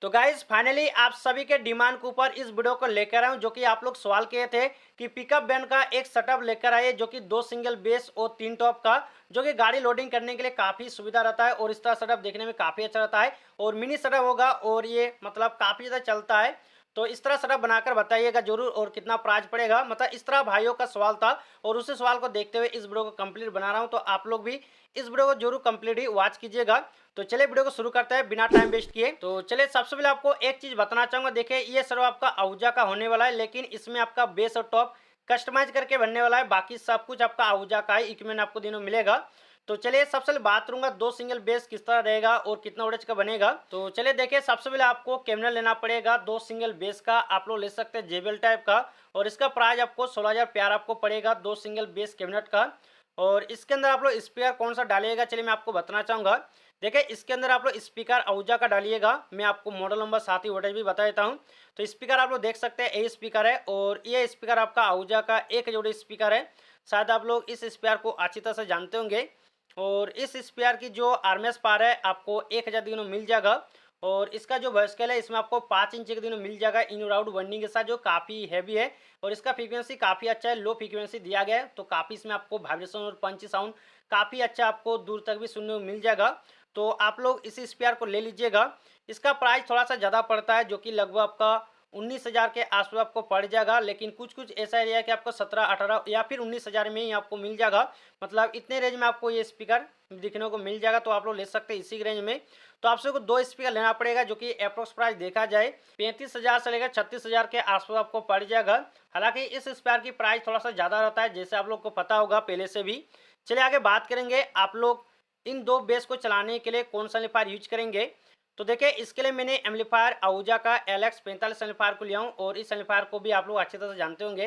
तो guys finally आप सभी के डिमांड के ऊपर इस वीडियो को लेकर आए हूं, जो कि आप लोग सवाल किए थे कि पिकअप वैन का एक सेटअप लेकर आए जो कि 2 सिंगल बेस और 3 टॉप का, जो कि गाड़ी लोडिंग करने के लिए काफ़ी सुविधा रहता है और इस तरह सेटअप देखने में काफ़ी अच्छा रहता है और मिनी सेटअप होगा और ये मतलब काफ़ी ज़्यादा चलता है। तो इस तरह सेटअप बनाकर बताइएगा जरूर और कितना प्राइस पड़ेगा, मतलब इस तरह भाइयों का सवाल था और उसी सवाल को देखते हुए इस वीडियो को कंप्लीट बना रहा हूं। तो आप लोग भी इस वीडियो को जरूर कंप्लीट ही वॉच कीजिएगा। तो चलिए वीडियो को शुरू करते हैं बिना टाइम वेस्ट किए। तो चलिए सबसे पहले आपको एक चीज बताना चाहूंगा, देखिए ये सर्व आपका आहूजा का होने वाला है, लेकिन इसमें आपका बेस और टॉप कस्टमाइज करके बनने वाला है। बाकी सब कुछ आपका आहूजा का ही इक्विपमेंट आपको दिनों मिलेगा। तो चलिए सबसे पहले बात करूंगा 2 सिंगल बेस किस तरह रहेगा और कितना वोल्टेज का बनेगा। तो चलिए देखिए सबसे पहले आपको कैबिनेट लेना पड़ेगा 2 सिंगल बेस का, आप लोग ले सकते हैं जेबीएल टाइप का और इसका प्राइस आपको 16,000 प्यार आपको पड़ेगा 2 सिंगल बेस कैबिनेट का। और इसके अंदर आप लोग स्पीकर कौन सा डालिएगा चलिए मैं आपको बताना चाहूंगा। देखिए इसके अंदर आप लोग स्पीकर आहूजा का डालिएगा, मैं आपको मॉडल नंबर साथ ही वोल्टेज भी बता देता हूँ। तो स्पीकर आप लोग देख सकते हैं यही स्पीकर है और ये स्पीकर आपका आहूजा का एक जोड़ी स्पीकर है। शायद आप लोग इस स्पीकर को अच्छी तरह से जानते होंगे और इस स्पीकर की जो आरएमएस पावर है आपको 1,000 दिनों मिल जाएगा और इसका जो वॉइस स्केल है इसमें आपको 5 इंच के दिनों मिल जाएगा इन और आउट वाइंडिंग के साथ, जो काफ़ी हैवी है और इसका फ्रीक्वेंसी काफ़ी अच्छा है, लो फ्रीक्वेंसी दिया गया है। तो काफ़ी इसमें आपको वाइब्रेशन और पंच साउंड काफ़ी अच्छा आपको दूर तक भी सुनने को मिल जाएगा। तो आप लोग इस स्पीकर को ले लीजिएगा। इसका प्राइस थोड़ा सा ज़्यादा पड़ता है, जो कि लगभग आपका 19,000 के आसपास आपको पड़ जाएगा, लेकिन कुछ कुछ ऐसा एरिया है कि आपको 17-18 या फिर 19,000 में ही आपको मिल जाएगा। मतलब इतने रेंज में आपको ये स्पीकर दिखने को मिल जाएगा, तो आप लोग ले सकते हैं इसी रेंज में। तो आप सबको 2 स्पीकर लेना पड़ेगा, जो कि अप्रोक्स प्राइस देखा जाए 35,000 से लेकर 36,000 के आसपास आपको पड़ जाएगा। हालांकि इस स्पीकर की प्राइस थोड़ा सा ज़्यादा रहता है, जैसे आप लोग को पता होगा पहले से भी। चलिए आगे बात करेंगे आप लोग इन दो बेस को चलाने के लिए कौन सा एम्पलीफायर यूज करेंगे। तो देखिए इसके लिए मैंने एम्पलीफायर आहूजा का LX45 एम्पलीफायर को लिया हूँ और इस एम्पलीफायर को भी आप लोग अच्छी तरह से जानते होंगे।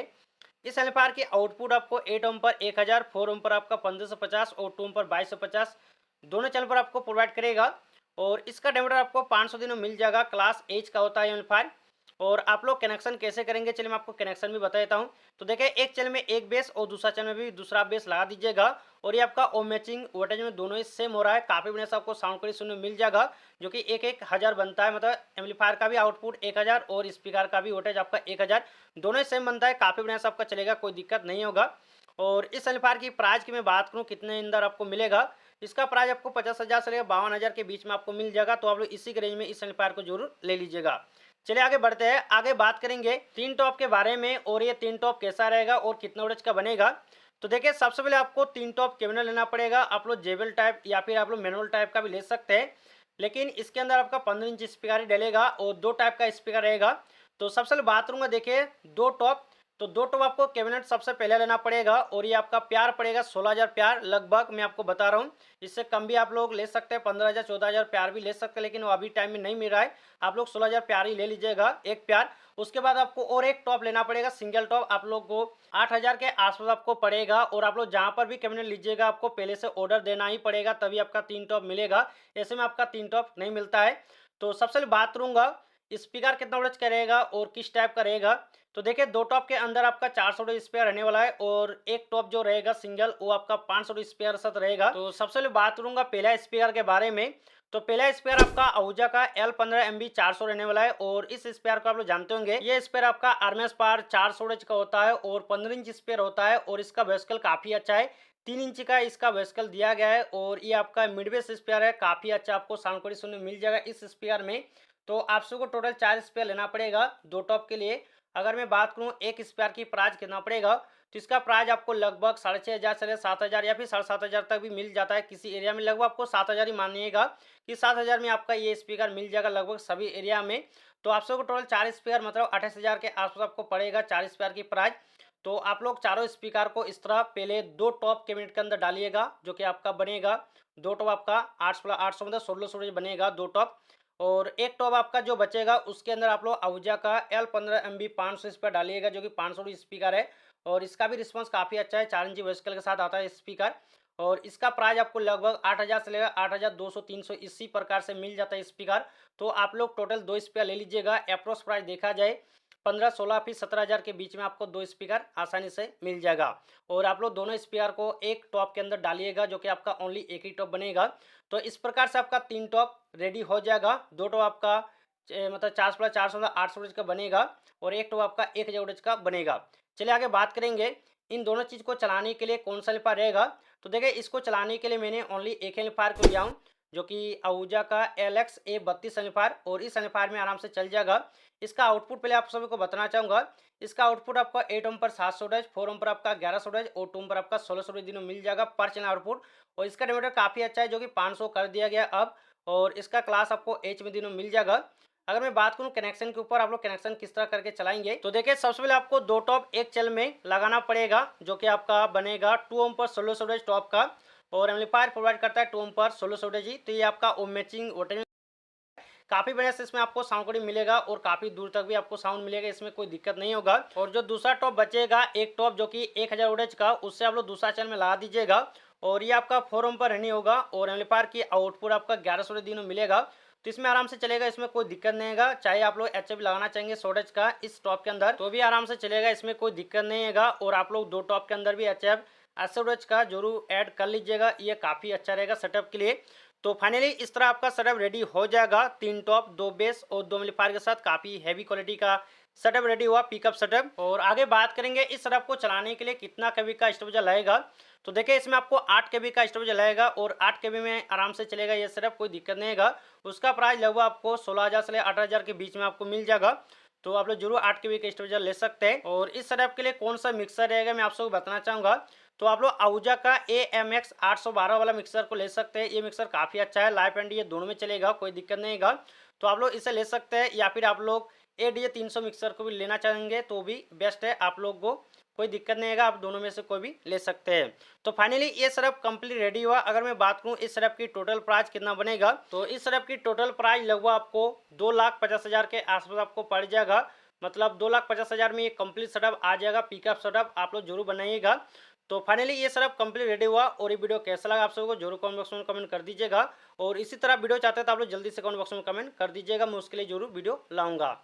इस एम्पलीफायर की आउटपुट आपको 8 ओम पर 1000, 4 ओम पर आपका 1550 और 2 ओम पर 2250 दोनों चैनल पर आपको प्रोवाइड करेगा। और इसका डायमीटर आपको 500 दिनों मिल जाएगा, क्लास एच का होता है एम्पलीफायर। और आप लोग कनेक्शन कैसे करेंगे चलिए मैं आपको कनेक्शन भी बता देता हूँ। तो देखिए एक चैनल में एक बेस और दूसरा चैनल में भी दूसरा बेस लगा दीजिएगा और ये आपका ओ मैचिंग वोल्टेज में दोनों ही सेम हो रहा है। काफ़ी बढ़िया से आपको साउंड क्वालिटी सुनने मिल जाएगा, जो कि 1,000 बनता है, मतलब एम्पलीफायर का भी आउटपुट 1,000 और स्पीकर का भी वोल्टेज आपका 1,000, दोनों ही सेम बनता है। काफ़ी बढ़िया से आपका चलेगा, कोई दिक्कत नहीं होगा। और इस एम्पलीफायर की प्राइस की मैं बात करूँ कितने अंदर आपको मिलेगा, इसका प्राइस आपको 50,000 से लेकर 52,000 के बीच में आपको मिल जाएगा। तो आप लोग इसी के रेंज में इस एम्पलीफायर को जरूर ले लीजिएगा। चलिए आगे बढ़ते हैं, आगे बात करेंगे 3 टॉप के बारे में और ये 3 टॉप कैसा रहेगा और कितना वोल्टेज का बनेगा। तो देखिए सबसे पहले आपको 3 टॉप कैबिनेट लेना पड़ेगा, आप लोग जेबल टाइप या फिर आप लोग मैनुअल टाइप का भी ले सकते हैं, लेकिन इसके अंदर आपका 15 इंच स्पीकर ही डलेगा और 2 टाइप का स्पीकर रहेगा। तो सबसे पहले बात करूंगा देखिए 2 टॉप। तो 2 टॉप आपको कैबिनेट सबसे पहले लेना पड़ेगा और ये आपका प्यार पड़ेगा 16,000 प्यार लगभग, मैं आपको बता रहा हूँ। इससे कम भी आप लोग ले सकते हैं, 15,000 14,000 प्यार भी ले सकते हैं, लेकिन वो अभी टाइम में नहीं मिल रहा है। आप लोग 16,000 प्यार ही ले लीजिएगा एक प्यार। उसके बाद आपको और एक टॉप लेना पड़ेगा सिंगल टॉप, आप लोग को 8,000 के आसपास आपको पड़ेगा। और आप लोग जहाँ पर भी कैबिनेट लीजिएगा आपको पहले से ऑर्डर देना ही पड़ेगा, तभी आपका 3 टॉप मिलेगा, ऐसे में आपका 3 टॉप नहीं मिलता है। तो सबसे पहले बात करूंगा स्पीकर कितना वोल्टेज का रहेगा और किस टाइप का रहेगा। तो देखिए 2 टॉप के अंदर आपका 400 स्पेयर रहने वाला है और एक टॉप जो रहेगा सिंगल वो आपका 500 स्पेयर साथ रहेगा। तो सबसे पहले बात करूंगा पहला स्पीकर के बारे में। तो पहला स्पेयर आपका आहूजा का L15 MB 400 रहने वाला है और इस स्पेयर को आप लोग जानते होंगे, ये स्पेयर आपका आरएमएस पावर 400 का होता है और 15 इंच स्पेयर होता है और इसका वेस्कल काफी अच्छा है, 3 इंच का इसका वेस्कल दिया गया है और ये आपका मिड बेस स्पेयर है, काफी अच्छा आपको साउंड क्वालिटी सुनने मिल जाएगा इस स्पीकर में। तो आप सबको टोटल 4 स्पेयर लेना पड़ेगा 2 टॉप के लिए। अगर मैं बात करूं एक स्पेयर की प्राइस कितना पड़ेगा, तो इसका प्राइस आपको लगभग 6,500 से 7,000 या फिर 7,500 तक भी मिल जाता है किसी एरिया में। लगभग आपको 7,000 ही मानिएगा कि 7,000 में आपका ये स्पीकर मिल जाएगा लगभग सभी एरिया में। तो आप सबको टोटल 4 स्पीकर मतलब 28,000 के आसपास आपको पड़ेगा 4 स्पीकर की प्राइस। तो आप लोग चारों स्पीकर को इस तरह पहले 2 टॉप कैबिनेट के अंदर डालिएगा, जो कि आपका बनेगा 2 टॉप आपका 800 मतलब 1600 बनेगा 2 टॉप। और एक टॉप आपका जो बचेगा उसके अंदर आप लोग आहूजा का L15 MB 500 स्पीकर डालिएगा, जो कि 500 स्पीकर है और इसका भी रिस्पांस काफ़ी अच्छा है, 4 इंची वेस्कल के साथ आता है स्पीकर। और इसका प्राइस आपको लगभग 8,000 से लेकर 8,200 300 इसी प्रकार से मिल जाता है स्पीकर। तो आप लोग टोटल 2 स्पीकर ले लीजिएगा, अप्रोक्स प्राइस देखा जाए 15 16 फिर 17,000 के बीच में आपको 2 स्पीकर आसानी से मिल जाएगा। और आप लोग दोनों स्पीकर को एक टॉप के अंदर डालिएगा, जो कि आपका ओनली एक ही टॉप बनेगा। तो इस प्रकार से आपका 3 टॉप रेडी हो जाएगा। 2 टॉप आपका मतलब 4/4 मतलब 800 वोल्टेज का बनेगा और एक टॉप आपका 1000 वोल्टेज का बनेगा। चलिए आगे बात करेंगे इन दोनों चीज़ को चलाने के लिए कौन सा एम्पलीफायर रहेगा। तो देखिए इसको चलाने के लिए मैंने ओनली एक एम्पलीफायर को लिया हूँ, जो कि आहूजा का LX-A32 एम्पलीफायर, और इस एम्पलीफायर में आराम से चल जाएगा। इसका आउटपुट पहले आप सभी को बताना चाहूँगा। इसका आउटपुट आपका 8 ओम पर 700 वोल्टेज, 4 ओम पर आपका 1100 वोल्टेज और 2 ओम पर आपका 1600 वोल्टेज तीनों मिल जाएगा पर चैनल आउटपुट। और इसका डिवाइडर काफ़ी अच्छा है, जो कि 500 कर दिया गया अब, और इसका क्लास आपको एच में तीनों मिल जाएगा। अगर मैं बात करूं कनेक्शन के ऊपर, आप लोग कनेक्शन किस तरह करके चलाएंगे, तो देखिए सबसे पहले आपको दो टॉप एक चैनल में लगाना पड़ेगा, जो कि आपका बनेगा 2 ओम पर 1600 वोल्टेज टॉप का, और एम्पलीफायर प्रोवाइड करता है 2 ओम पर 1600 वोल्टेज ही। तो ये आपका ओम मैचिंग वोल्टेज काफ़ी बढ़िया से इसमें आपको साउंड क्वालिटी मिलेगा और काफ़ी दूर तक भी आपको साउंड मिलेगा, इसमें कोई दिक्कत नहीं होगा। और जो दूसरा टॉप बचेगा, एक टॉप जो कि 1000 वोल्टेज का, उससे आप लोग दूसरा चैनल में लगा दीजिएगा, और ये आपका 4 ओम पर रनिंग होगा, और एम्पलीफायर की आउटपुट आपका 1100 वोल्टेज दिनों मिलेगा। तो इसमें आराम से चलेगा, इसमें कोई दिक्कत नहीं होगा। चाहे आप लोग HF लगाना चाहेंगे शॉर्टेज का इस टॉप के अंदर, तो भी आराम से चलेगा, इसमें कोई दिक्कत नहीं होगा। और आप लोग दो टॉप के अंदर भी HF 80 वोल्टेज का जरूर ऐड कर लीजिएगा, ये काफ़ी अच्छा रहेगा सेटअप के लिए। तो फाइनली इस तरह आपका सेटअप रेडी हो जाएगा, 3 टॉप 2 बेस और 2 एम्पलीफायर के साथ काफ़ी हैवी क्वालिटी का सेटअप रेडी हुआ, पिकअप सेटअप। और आगे बात करेंगे इस सेटअप को चलाने के लिए कितना केवी का स्टोरेज लगेगा। तो देखिए इसमें आपको 8 केवी का स्टोरेज लगेगा, और 8 केवी में आराम से चलेगा ये सेटअप, कोई दिक्कत नहीं होगा। उसका प्राइस लगभग आपको 16,000 से 18,000 के बीच में आपको मिल जाएगा। तो आप लोग जरूर 8 केवी का स्टोरेज ले सकते हैं। और इस सेटअप के लिए कौन सा मिक्सर रहेगा मैं आप सबको बताना चाहूँगा। तो आप लोग आहूजा का AMX 812 वाला मिक्सर को ले सकते हैं। ये मिक्सर काफ़ी अच्छा है, लाइव एंड ये दोनों में चलेगा, कोई दिक्कत नहीं होगा। तो आप लोग इसे ले सकते हैं, या फिर आप लोग ADA 300 मिक्सर को भी लेना चाहेंगे तो भी बेस्ट है, आप लोग को कोई दिक्कत नहीं होगा, आप दोनों में से कोई भी ले सकते हैं। तो फाइनली ये सेटअप कंप्लीट रेडी हुआ। अगर मैं बात करूँ इस सेटअप की टोटल प्राइस कितना बनेगा, तो इस सेटअप की टोटल प्राइस लगभग आपको 2,50,000 के आसपास आपको पड़ जाएगा। मतलब 2,50,000 में ये कंप्लीट सेटअप आ जाएगा, पिकअप सेटअप आप लोग जरूर बनाइएगा। तो फाइनली ये सेटअप कंप्लीट रेडी हुआ। और ये वीडियो कैसा लगा आप सबको जरूर कमेंट बॉक्स में कमेंट कर दीजिएगा। और इसी तरह वीडियो चाहते हैं तो आप लोग जल्दी से कमेंट बॉक्स में कमेंट कर दीजिएगा, मैं उसके लिए जरूर वीडियो लाऊंगा।